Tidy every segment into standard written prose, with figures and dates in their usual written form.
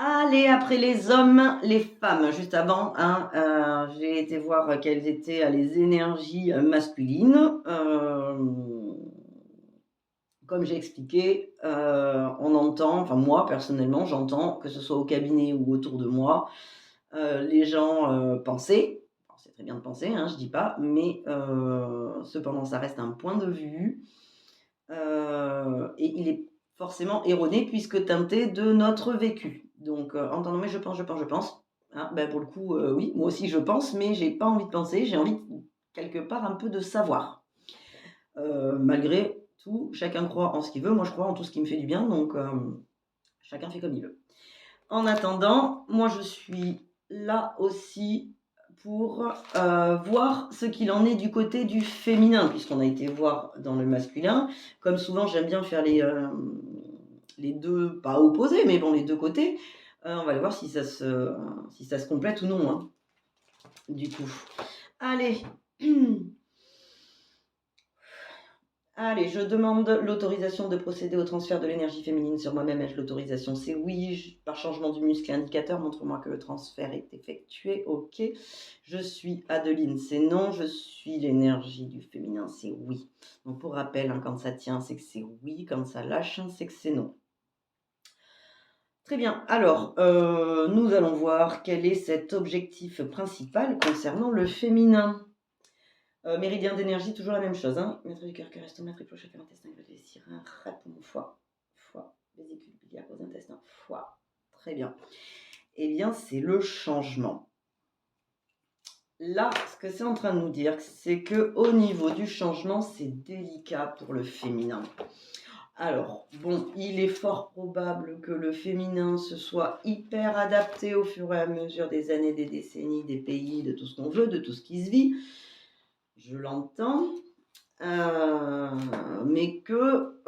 Allez, après les hommes, les femmes. Juste avant, hein, j'ai été voir quelles étaient les énergies masculines. Comme j'ai expliqué, on entend, enfin moi personnellement, j'entends, que ce soit au cabinet ou autour de moi, les gens penser. Alors, c'est très bien de penser, hein, je dis pas, mais cependant, ça reste un point de vue et il est forcément erroné puisque teinté de notre vécu. Donc, entendons, mais je pense. Hein, ben pour le coup, oui, moi aussi je pense, mais j'ai pas envie de penser, j'ai envie quelque part un peu de savoir. Malgré tout, chacun croit en ce qu'il veut. Moi, je crois en tout ce qui me fait du bien, donc chacun fait comme il veut. En attendant, moi, je suis là aussi pour voir ce qu'il en est du côté du féminin, puisqu'on a été voir dans le masculin. Comme souvent, j'aime bien faire les deux, pas opposés, mais bon, les deux côtés. On va aller voir si ça se complète ou non, hein, du coup. Allez. Allez, je demande l'autorisation de procéder au transfert de l'énergie féminine sur moi-même. Ai-je l'autorisation? C'est oui. Par changement du muscle indicateur, montre-moi que le transfert est effectué. Ok. Je suis Adeline, c'est non. Je suis l'énergie du féminin, c'est oui. Donc pour rappel, hein, quand ça tient, c'est que c'est oui. Quand ça lâche, c'est que c'est non. Très bien. Alors, nous allons voir quel est cet objectif principal concernant le féminin. Méridien d'énergie, toujours la même chose. Hein. Maître du cœur, cœur, estomac, triple chakra, intestin, glottis, sirin, poumon, foie, vésicule biliaire, gros intestin, foie. Très bien. Eh bien, c'est le changement. Là, ce que c'est en train de nous dire, c'est qu'au niveau du changement, c'est délicat pour le féminin. Alors, bon, il est fort probable que le féminin se soit hyper adapté au fur et à mesure des années, des décennies, des pays, de tout ce qu'on veut, de tout ce qui se vit. Je l'entends. Mais que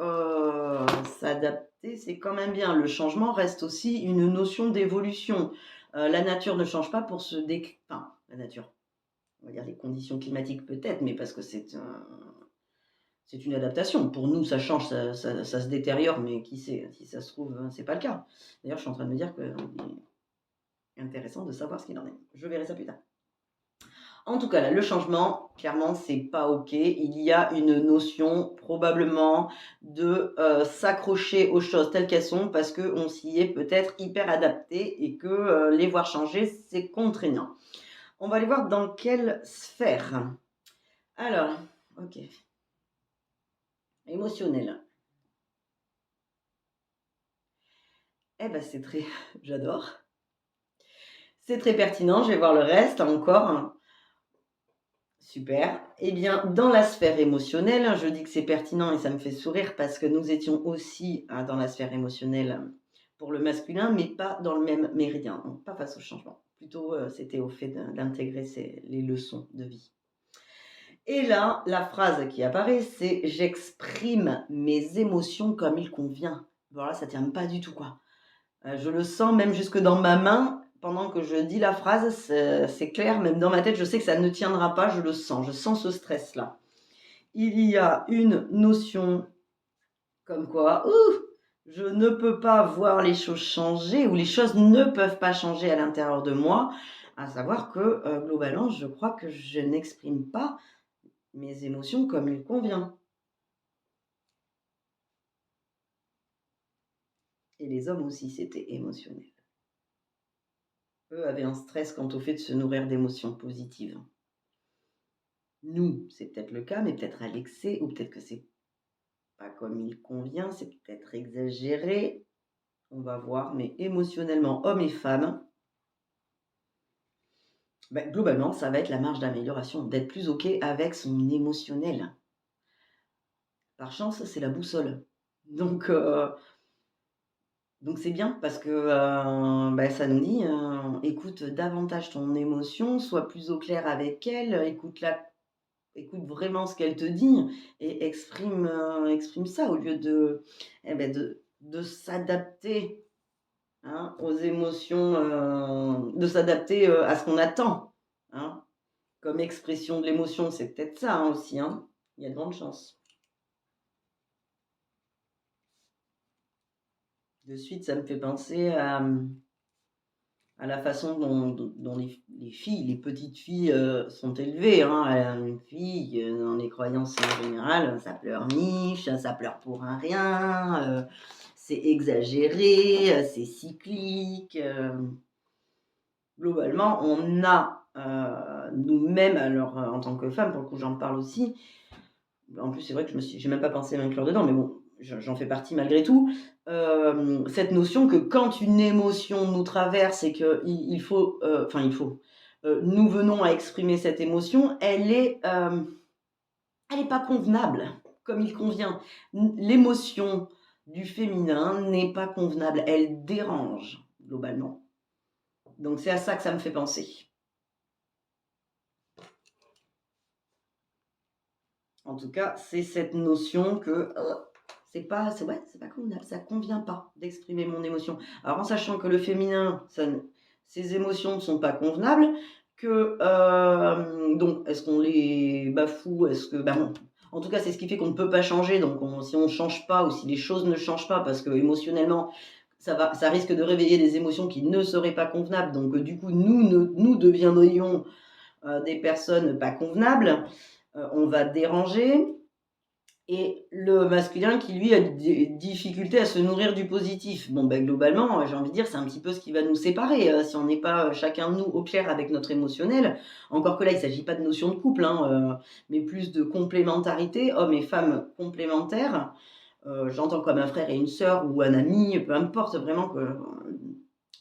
s'adapter, c'est quand même bien. Le changement reste aussi une notion d'évolution. La nature ne change pas pour se Enfin, la nature, on va dire les conditions climatiques peut-être, mais parce que c'est une adaptation. Pour nous, ça change, ça se détériore, mais qui sait, si ça se trouve, c'est pas le cas. D'ailleurs, je suis en train de me dire que c'est intéressant de savoir ce qu'il en est. Je verrai ça plus tard. En tout cas, là, le changement, clairement, c'est pas OK. Il y a une notion probablement de s'accrocher aux choses telles qu'elles sont parce qu'on s'y est peut-être hyper adapté et que les voir changer, c'est contraignant. On va aller voir dans quelle sphère. Alors, OK. Émotionnel. Eh ben, c'est très... J'adore. C'est très pertinent. Je vais voir le reste encore. Super. Eh bien, dans la sphère émotionnelle, je dis que c'est pertinent et ça me fait sourire parce que nous étions aussi dans la sphère émotionnelle pour le masculin, mais pas dans le même méridien, donc pas face au changement. Plutôt, c'était au fait d'intégrer les leçons de vie. Et là, la phrase qui apparaît, c'est « J'exprime mes émotions comme il convient ». Voilà, ça tient pas du tout, quoi. Je le sens même jusque dans ma main. Pendant que je dis la phrase, c'est clair, même dans ma tête, je sais que ça ne tiendra pas, je sens ce stress-là. Il y a une notion comme quoi, je ne peux pas voir les choses changer, ou les choses ne peuvent pas changer à l'intérieur de moi, à savoir que, globalement, je crois que je n'exprime pas mes émotions comme il convient. Et les hommes aussi, c'était émotionnel. Eux avaient un stress quant au fait de se nourrir d'émotions positives. Nous, c'est peut-être le cas, mais peut-être à l'excès, ou peut-être que c'est pas comme il convient, c'est peut-être exagéré. On va voir, mais émotionnellement, hommes et femmes, ben, globalement, ça va être la marge d'amélioration, d'être plus OK avec son émotionnel. Par chance, c'est la boussole. Donc c'est bien parce que ben, ça nous dit écoute davantage ton émotion, sois plus au clair avec elle, écoute vraiment ce qu'elle te dit et exprime ça au lieu de s'adapter aux émotions, de s'adapter à ce qu'on attend. Hein, comme expression de l'émotion, c'est peut-être ça aussi. Hein, il y a de grandes chances. De suite, ça me fait penser à à la façon dont les filles, les petites filles sont élevées. Hein. Une fille, dans les croyances en général, ça pleurniche, ça pleure pour un rien, c'est exagéré, c'est cyclique. Globalement, on a nous-mêmes, alors en tant que femme, pour le coup j'en parle aussi, en plus c'est vrai que j'ai même pas pensé à m'inclure dedans, mais bon, j'en fais partie malgré tout, cette notion que quand une émotion nous traverse et qu'il faut, enfin il faut, nous venons à exprimer cette émotion, elle est pas convenable comme il convient. L'émotion du féminin n'est pas convenable, elle dérange globalement. Donc c'est à ça que ça me fait penser. En tout cas, c'est cette notion que c'est pas convenable, ça convient pas d'exprimer mon émotion. Alors en sachant que le féminin, ses émotions ne sont pas convenables, que donc est-ce qu'on les bafoue, est-ce que bon, en tout cas c'est ce qui fait qu'on ne peut pas changer. Donc si on ne change pas ou si les choses ne changent pas, parce que émotionnellement ça risque de réveiller des émotions qui ne seraient pas convenables. Donc du coup nous deviendrions des personnes pas convenables. On va déranger, et le masculin qui lui a des difficultés à se nourrir du positif. Bon, ben, globalement, j'ai envie de dire, c'est un petit peu ce qui va nous séparer, si on n'est pas chacun de nous au clair avec notre émotionnel. Encore que là, il ne s'agit pas de notion de couple, hein, mais plus de complémentarité, hommes et femmes complémentaires. J'entends comme un frère et une sœur ou un ami, peu importe, vraiment que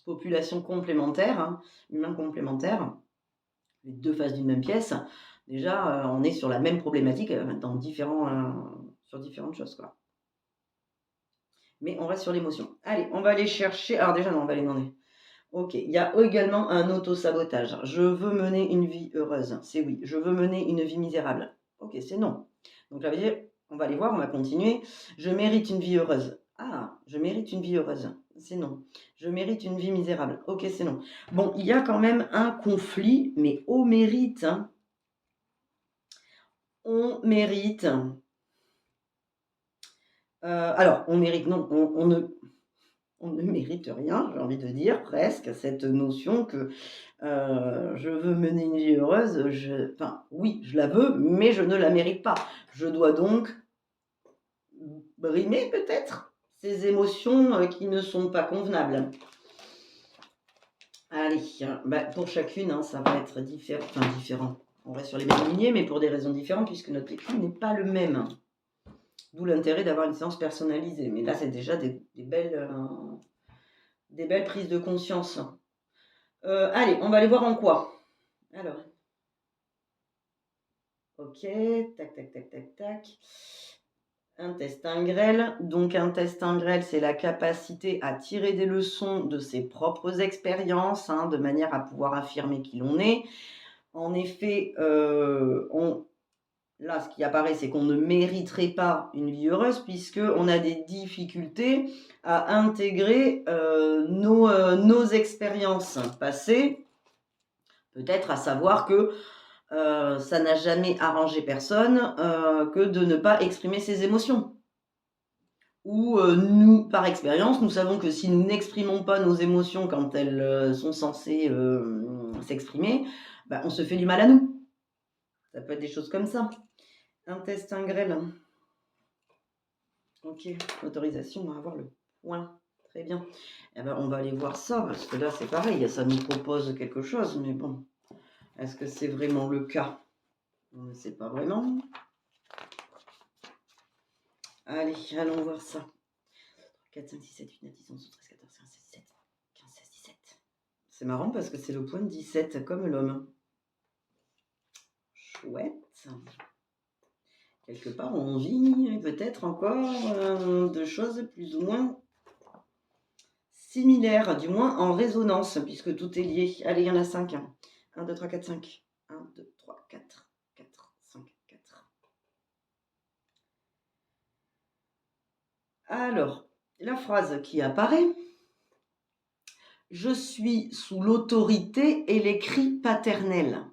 population complémentaire, hein, humain complémentaire, les deux faces d'une même pièce. Déjà, on est sur la même problématique sur différentes choses, quoi. Mais on reste sur l'émotion. Allez, on va aller chercher. Alors déjà, non, on va aller demander. Ok, il y a également un auto-sabotage. Je veux mener une vie heureuse. C'est oui. Je veux mener une vie misérable. Ok, c'est non. Donc là, on va aller voir, on va continuer. Je mérite une vie heureuse. Ah, je mérite une vie heureuse. C'est non. Je mérite une vie misérable. Ok, c'est non. Bon, il y a quand même un conflit, mais au mérite, hein. On mérite. Alors, on mérite, non, on ne mérite rien, j'ai envie de dire, presque, cette notion que je veux mener une vie heureuse. Enfin, oui, je la veux, mais je ne la mérite pas. Je dois donc brimer peut-être ces émotions qui ne sont pas convenables. Allez, pour chacune, hein, ça va être différent. Enfin, différent. On reste sur les mêmes lignées, mais pour des raisons différentes, puisque notre vécu n'est pas le même. D'où l'intérêt d'avoir une séance personnalisée. Mais là, c'est déjà des belles prises de conscience. Allez, on va aller voir en quoi. Alors, ok, tac, tac, tac, tac, tac. Intestin grêle. Donc, intestin grêle, c'est la capacité à tirer des leçons de ses propres expériences, hein, de manière à pouvoir affirmer qui l'on est. En effet, là, ce qui apparaît, c'est qu'on ne mériterait pas une vie heureuse puisqu'on a des difficultés à intégrer nos expériences passées, peut-être à savoir que ça n'a jamais arrangé personne que de ne pas exprimer ses émotions. Ou nous, par expérience, nous savons que si nous n'exprimons pas nos émotions quand elles sont censées s'exprimer, on se fait du mal à nous. Ça peut être des choses comme ça. Intestin grêle. Ok, autorisation à avoir le point. Très bien. Eh ben, on va aller voir ça, parce que là, c'est pareil, ça nous propose quelque chose, mais bon, est-ce que c'est vraiment le cas? On ne sait pas vraiment. Allez, allons voir ça. 4, 5, 6, 7, 8, 9, 10, 11, 12, 13, 14, 15, 16, 17, 15, 16, 17. C'est marrant parce que c'est le point 17, comme l'homme. Chouette. Quelque part, on vit peut-être encore de choses plus ou moins similaires, du moins en résonance, puisque tout est lié. Allez, il y en a 5. 1, 2, 3, 4, 5. 1, 2, 3, 4. 4, 5, 4. Alors, la phrase qui apparaît. Je suis sous l'autorité et les cris paternels.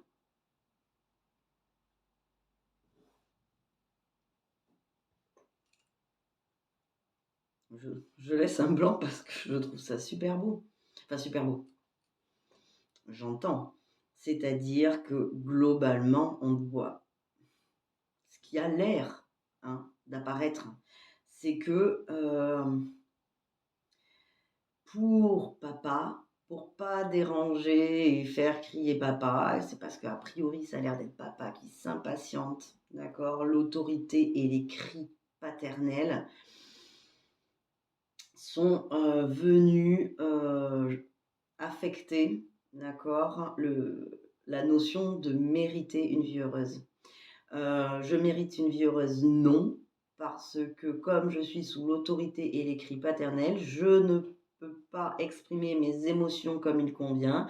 Je laisse un blanc parce que je trouve ça super beau. Enfin, super beau. J'entends. C'est-à-dire que globalement, on voit ce qui a l'air d'apparaître. C'est que pour papa, pour pas déranger et faire crier papa, c'est parce qu'a priori, ça a l'air d'être papa qui s'impatiente, d'accord? L'autorité et les cris paternels sont venus affecter, d'accord, la notion de mériter une vie heureuse. Je mérite une vie heureuse, non, parce que comme je suis sous l'autorité et les cris paternels, je ne peux pas exprimer mes émotions comme il convient.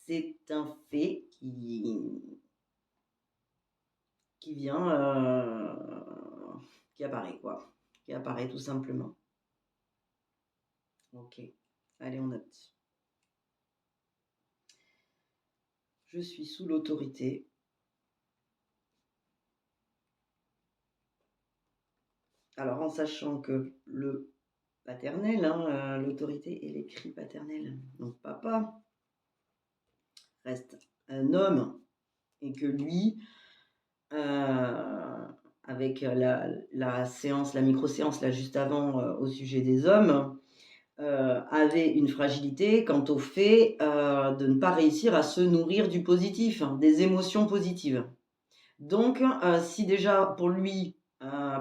C'est un fait qui vient, qui apparaît, quoi. Qui apparaît tout simplement. Ok, allez, on note. Je suis sous l'autorité. Alors, en sachant que le paternel, l'autorité et les cris paternels, donc papa reste un homme et que lui, avec la séance, la micro-séance là juste avant au sujet des hommes, avait une fragilité quant au fait de ne pas réussir à se nourrir du positif, des émotions positives. Donc, si déjà pour lui,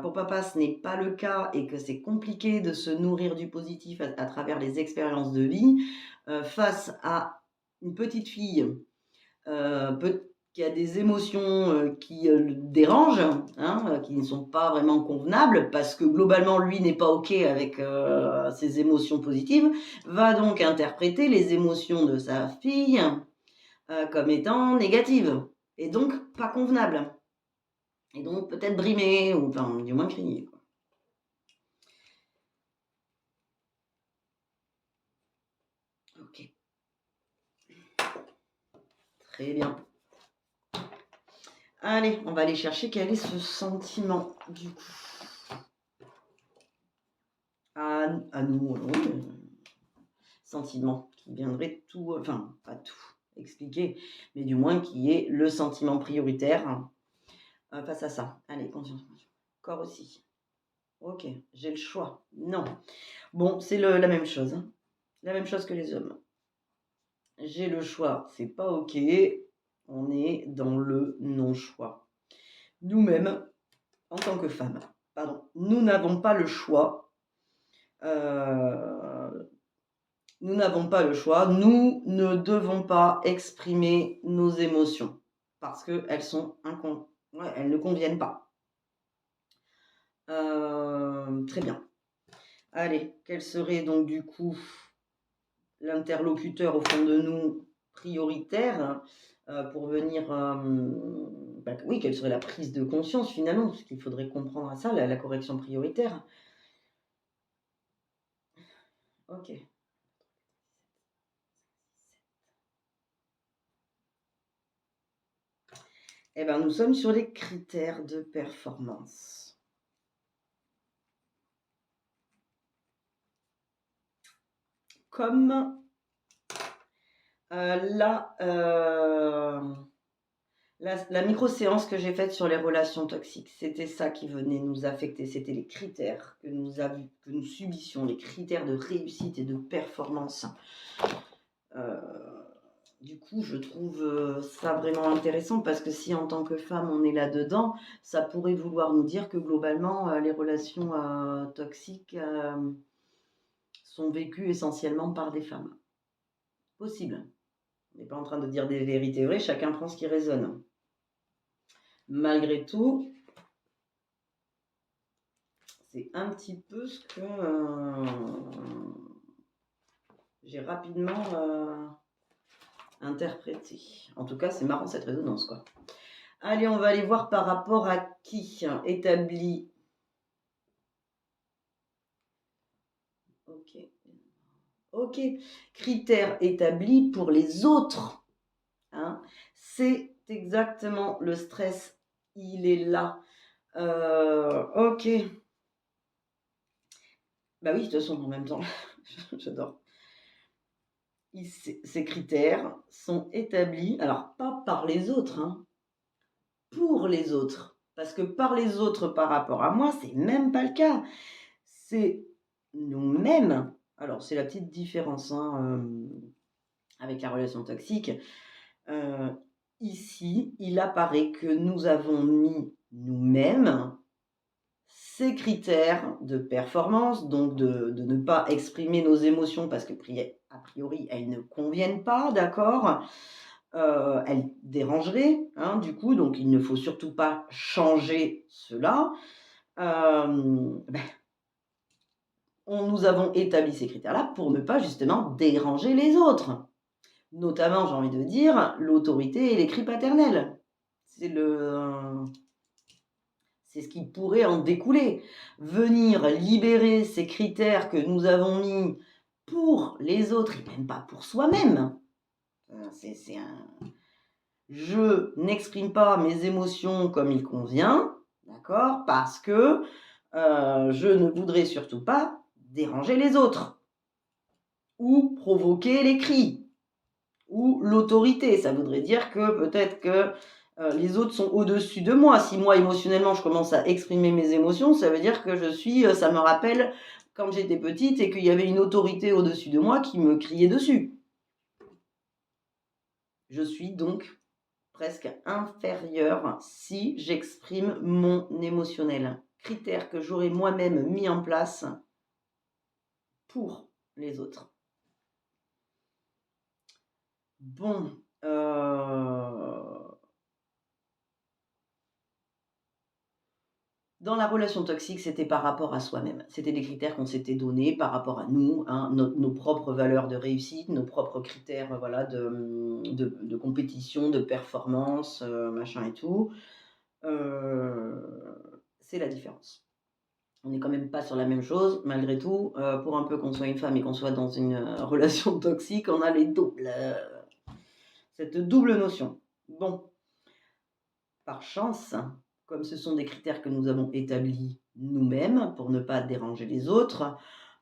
pour papa, ce n'est pas le cas et que c'est compliqué de se nourrir du positif à travers les expériences de vie, face à une petite fille qui a des émotions qui le dérangent, qui ne sont pas vraiment convenables, parce que globalement, lui n'est pas OK avec ses émotions positives, va donc interpréter les émotions de sa fille comme étant négatives, et donc pas convenables. Et donc peut-être brimées, ou enfin, du moins crier, quoi. Ok. Très bien. Allez, on va aller chercher quel est ce sentiment, du coup. À nous, oui. Sentiment qui viendrait tout, enfin, pas tout expliquer, mais du moins qui est le sentiment prioritaire face à ça. Allez, conscience. Corps aussi. Ok, j'ai le choix. Non. Bon, c'est la même chose. La même chose que les hommes. J'ai le choix, c'est pas ok. On est dans le non-choix. Nous-mêmes, en tant que femmes, pardon, nous n'avons pas le choix. Nous n'avons pas le choix. Nous ne devons pas exprimer nos émotions parce qu'elles sont elles ne conviennent pas. Très bien. Allez, quel serait donc du coup l'interlocuteur au fond de nous prioritaire pour venir... oui, quelle serait la prise de conscience finalement, parce qu'il faudrait comprendre à ça, la correction prioritaire. Ok. Eh bien, nous sommes sur les critères de performance. Comme la micro-séance que j'ai faite sur les relations toxiques, c'était ça qui venait nous affecter, c'était les critères que nous subissions, les critères de réussite et de performance. Du coup, je trouve ça vraiment intéressant parce que si en tant que femme on est là-dedans, ça pourrait vouloir nous dire que globalement les relations toxiques sont vécues essentiellement par des femmes. Possible. On n'est pas en train de dire des vérités vraies, chacun prend ce qui résonne. Malgré tout, c'est un petit peu ce que j'ai rapidement interprété. En tout cas, c'est marrant cette résonance, quoi. Allez, on va aller voir par rapport à qui établit. Ok. Ok. Critères établis pour les autres. C'est exactement le stress. Il est là. Ok. Bah oui, de toute façon, en même temps, j'adore. ces critères sont établis, alors pas par les autres, hein, pour les autres. Parce que par les autres par rapport à moi, c'est même pas le cas. C'est nous-mêmes. Alors, c'est la petite différence, hein, avec la relation toxique. Ici, il apparaît que nous avons mis nous-mêmes ces critères de performance, donc de ne pas exprimer nos émotions parce que a priori, elles ne conviennent pas, d'accord? Elles dérangeraient, hein, du coup, donc il ne faut surtout pas changer cela. Bah, nous avons établi ces critères-là pour ne pas justement déranger les autres. Notamment, j'ai envie de dire, l'autorité et les cris paternels. C'est ce qui pourrait en découler. Venir libérer ces critères que nous avons mis pour les autres et même pas pour soi-même. Je n'exprime pas mes émotions comme il convient, d'accord? Parce que je ne voudrais surtout pas déranger les autres ou provoquer les cris ou l'autorité. Ça voudrait dire que peut-être que les autres sont au-dessus de moi. Si moi, émotionnellement, je commence à exprimer mes émotions, ça veut dire que ça me rappelle quand j'étais petite et qu'il y avait une autorité au-dessus de moi qui me criait dessus. Je suis donc presque inférieure si j'exprime mon émotionnel. Critère que j'aurais moi-même mis en place pour les autres. Bon, dans la relation toxique, c'était par rapport à soi-même. C'était des critères qu'on s'était donnés par rapport à nous, hein, nos propres valeurs de réussite, nos propres critères voilà, de compétition, de performance, machin et tout. C'est la différence. On n'est quand même pas sur la même chose, malgré tout. Pour un peu qu'on soit une femme et qu'on soit dans une relation toxique, on a cette double notion. Bon, par chance, comme ce sont des critères que nous avons établis nous-mêmes pour ne pas déranger les autres,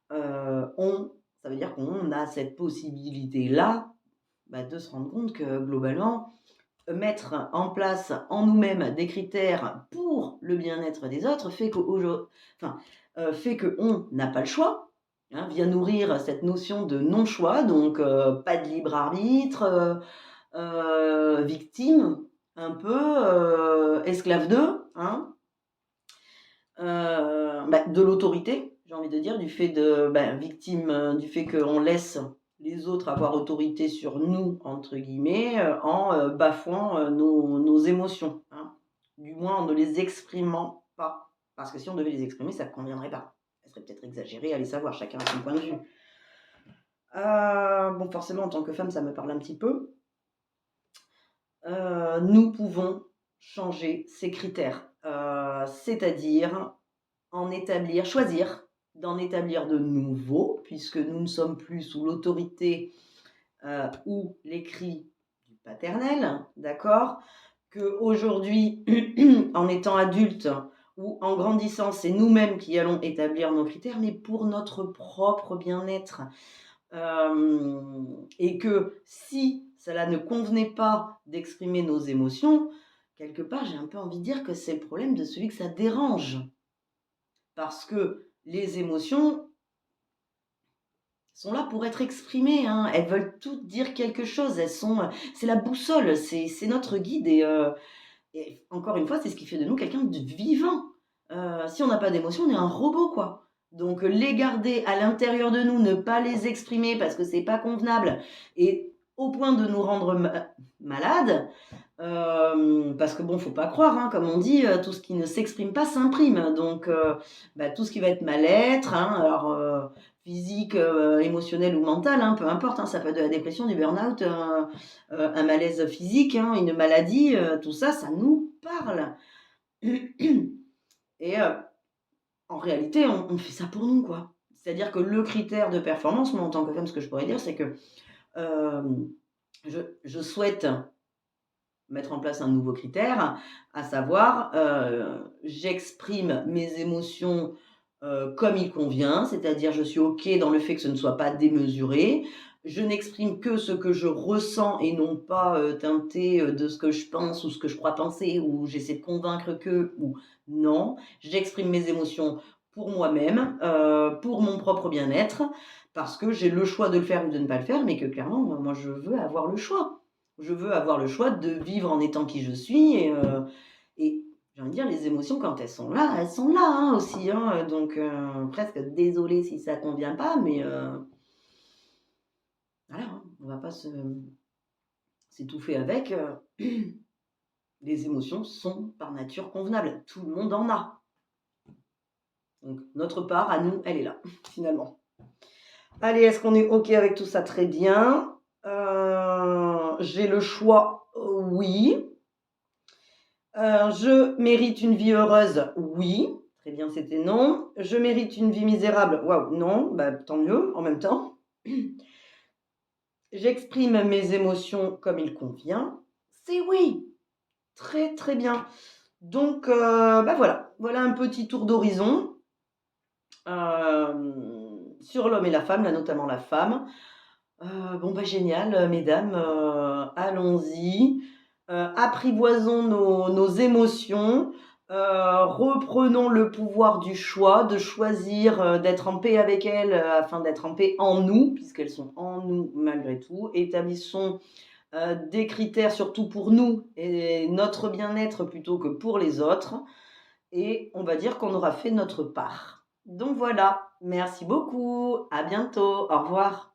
ça veut dire qu'on a cette possibilité-là de se rendre compte que globalement, mettre en place en nous-mêmes des critères pour le bien-être des autres fait qu'on n'a pas le choix, hein, vient nourrir cette notion de non-choix, donc pas de libre arbitre, victime, un peu esclave d'eux, hein, de l'autorité, j'ai envie de dire, du fait victime du fait qu'on laisse les autres avoir autorité sur nous, entre guillemets, en bafouant nos émotions, hein. Du moins en ne les exprimant pas. Parce que si on devait les exprimer, ça ne conviendrait pas. Ça serait peut-être exagéré, allez savoir, chacun a son point de vue. Bon, forcément, en tant que femme, ça me parle un petit peu. Nous pouvons changer ces critères, c'est-à-dire choisir d'en établir de nouveaux, puisque nous ne sommes plus sous l'autorité ou les cris du paternel, d'accord? Qu'aujourd'hui, en étant adulte ou en grandissant, c'est nous-mêmes qui allons établir nos critères, mais pour notre propre bien-être. Et que si cela ne convenait pas d'exprimer nos émotions, quelque part, j'ai un peu envie de dire que c'est le problème de celui que ça dérange. Parce que les émotions sont là pour être exprimées, hein. Elles veulent toutes dire quelque chose. C'est la boussole, c'est notre guide. Et encore une fois, c'est ce qui fait de nous quelqu'un de vivant. Si on n'a pas d'émotions, on est un robot, quoi. Donc les garder à l'intérieur de nous, ne pas les exprimer parce que c'est pas convenable et au point de nous rendre malades, parce que bon, faut pas croire, hein, comme on dit, tout ce qui ne s'exprime pas s'imprime. Donc tout ce qui va être mal-être, hein, alors physique, émotionnel ou mental, hein, peu importe, hein, ça peut être de la dépression, du burn-out, un malaise physique, hein, une maladie, tout ça, ça nous parle. Et en réalité, on fait ça pour nous, quoi. C'est-à-dire que le critère de performance, moi en tant que femme, ce que je pourrais dire, c'est que je souhaite mettre en place un nouveau critère, à savoir, j'exprime mes émotions comme il convient, c'est-à-dire je suis OK dans le fait que ce ne soit pas démesuré. Je n'exprime que ce que je ressens et non pas, teinté, de ce que je pense ou ce que je crois penser ou j'essaie de convaincre que ou non. J'exprime mes émotions pour moi-même, pour mon propre bien-être, parce que j'ai le choix de le faire ou de ne pas le faire, mais que clairement, moi je veux avoir le choix. Je veux avoir le choix de vivre en étant qui je suis et j'ai envie de dire, les émotions, quand elles sont là hein, aussi. Hein, donc, presque désolée si ça ne convient pas, mais voilà, hein, on ne va pas s'étouffer avec. Les émotions sont par nature convenables. Tout le monde en a. Donc, notre part à nous, elle est là, finalement. Allez, est-ce qu'on est OK avec tout ça? Très bien. J'ai le choix, oui. Je mérite une vie heureuse? Oui. Très bien, c'était non. Je mérite une vie misérable? Waouh, non. Bah, tant mieux, en même temps. J'exprime mes émotions comme il convient? C'est oui. Très, très bien. Donc, bah, voilà. Voilà un petit tour d'horizon, sur l'homme et la femme, là, notamment la femme. Bon, bah, génial, mesdames, allons-y, apprivoisons nos émotions, reprenons le pouvoir du choix, de choisir, d'être en paix avec elles, afin d'être en paix en nous, puisqu'elles sont en nous malgré tout. Établissons, des critères surtout pour nous et notre bien-être plutôt que pour les autres et on va dire qu'on aura fait notre part. Donc voilà, merci beaucoup, à bientôt, au revoir.